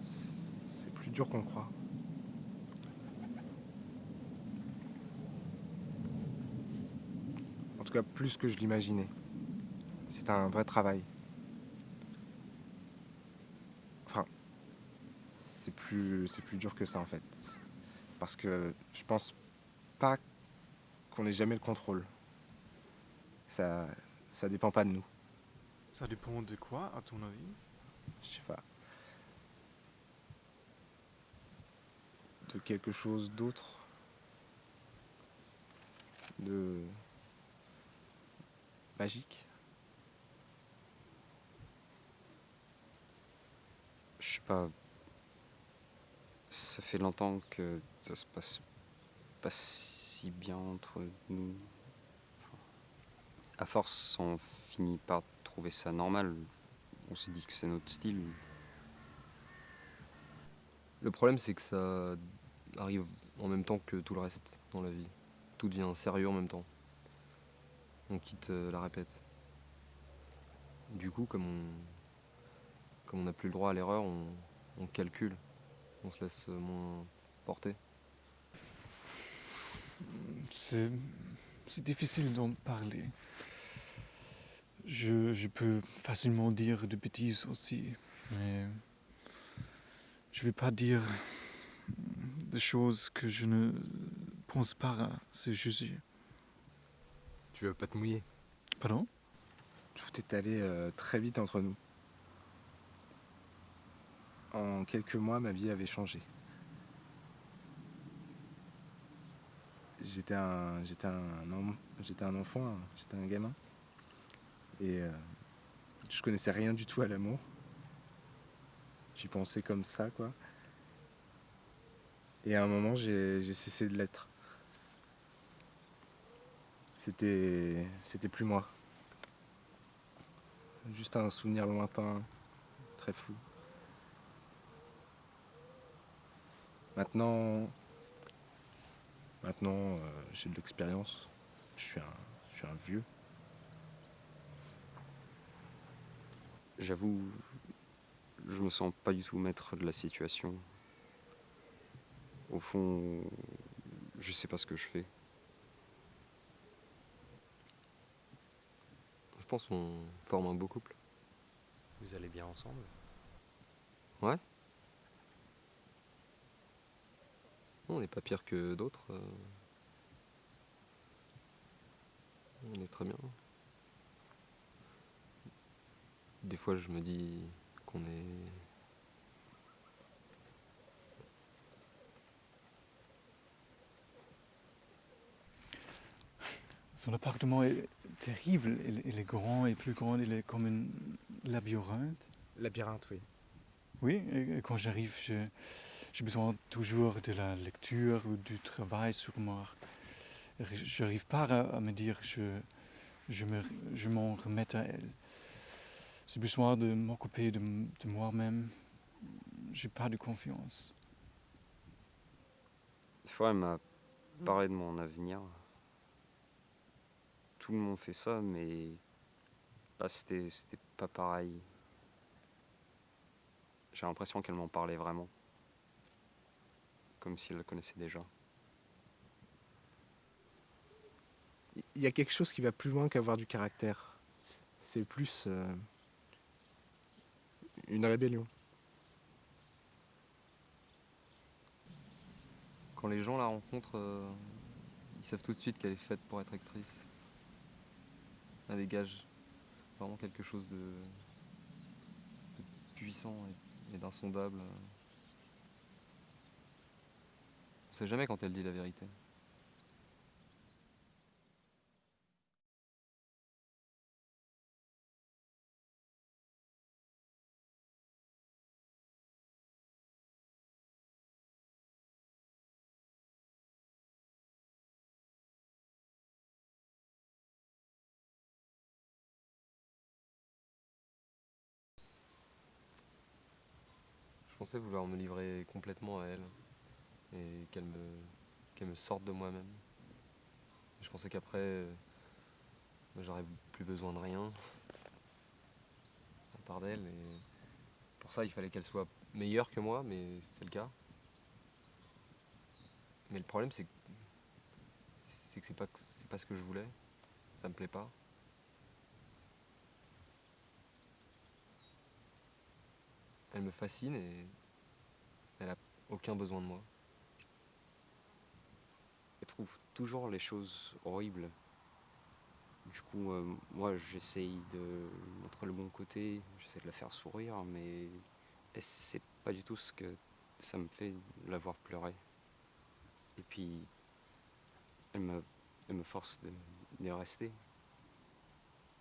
C'est plus dur qu'on croit. En tout cas, plus que je l'imaginais. C'est un vrai travail. Enfin, c'est plus dur que ça en fait. Parce que je pense pas qu'on ait jamais le contrôle. Ça, ça dépend pas de nous. Ça dépend de quoi, à ton avis? Je sais pas. De quelque chose d'autre. De magique. Je sais pas, ça fait longtemps que ça se passe pas si bien entre nous. À force, on finit par trouver ça normal. On se dit que c'est notre style. Le problème, c'est que ça arrive en même temps que tout le reste dans la vie. Tout devient sérieux en même temps. On quitte la répète. Du coup, comme on n'a plus le droit à l'erreur, on calcule. On se laisse moins porter. C'est difficile d'en parler. Je peux facilement dire des bêtises aussi, mais je vais pas dire des choses que je ne pense pas se juger. Tu veux pas te mouiller. Pardon? Tout est allé très vite entre nous. En quelques mois, ma vie avait changé. J'étais un enfant, j'étais un gamin. Et je connaissais rien du tout à l'amour. J'y pensais comme ça, quoi. Et à un moment, j'ai cessé de l'être. C'était plus moi. Juste un souvenir lointain, très flou. Maintenant, j'ai de l'expérience. Je suis un vieux. J'avoue, je me sens pas du tout maître de la situation. Au fond, je sais pas ce que je fais. Je pense qu'on forme un beau couple. Vous allez bien ensemble? Ouais. On n'est pas pire que d'autres. On est très bien. Des fois, je me dis qu'on est... Son appartement est terrible. Il est grand et plus grand. Il est comme un labyrinthe. Labyrinthe, oui. Oui, et quand j'arrive, j'ai besoin toujours de la lecture ou du travail sur moi. Je n'arrive pas à me dire que je m'en remette à elle. J'ai besoin de m'occuper de moi-même. J'ai pas de confiance. Des fois, elle m'a parlé de mon avenir. Tout le monde fait ça, mais là, c'était pas pareil. J'ai l'impression qu'elle m'en parlait vraiment. Comme si elle le connaissait déjà. Il y a quelque chose qui va plus loin qu'avoir du caractère. C'est plus une rébellion. quand les gens la rencontrent, ils savent tout de suite qu'elle est faite pour être actrice. Elle dégage vraiment quelque chose de puissant et d'insondable. On sait jamais quand elle dit la vérité. Je pensais vouloir me livrer complètement à elle et qu'elle me sorte de moi-même. Je pensais qu'après, j'aurais plus besoin de rien à part d'elle. Et pour ça, il fallait qu'elle soit meilleure que moi, mais c'est le cas. Mais le problème, c'est que c'est pas ce que je voulais. Ça me plaît pas. Elle me fascine et elle a aucun besoin de moi. Je trouve toujours les choses horribles. Du coup, moi, j'essaye de montrer le bon côté, j'essaie de la faire sourire, mais c'est pas du tout ce que ça me fait de la voir pleurer. Et puis, elle me, elle me force de rester,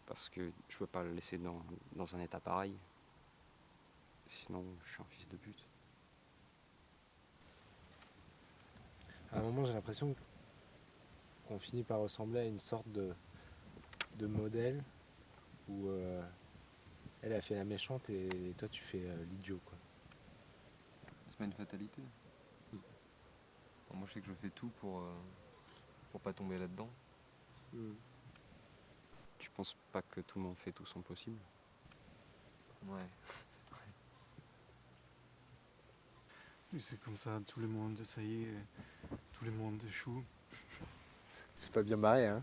parce que je peux pas la laisser dans un état pareil. Sinon, je suis un fils de pute. À un moment, j'ai l'impression qu'on finit par ressembler à une sorte de modèle où elle a fait la méchante et toi tu fais l'idiot, quoi. C'est pas une fatalité. Moi, je sais que je fais tout pour pas tomber là-dedans. Tu penses pas que tout le monde fait tout son possible? Ouais. Et c'est comme ça, tout le monde, ça y est, tout le monde échoue. C'est pas bien barré, hein.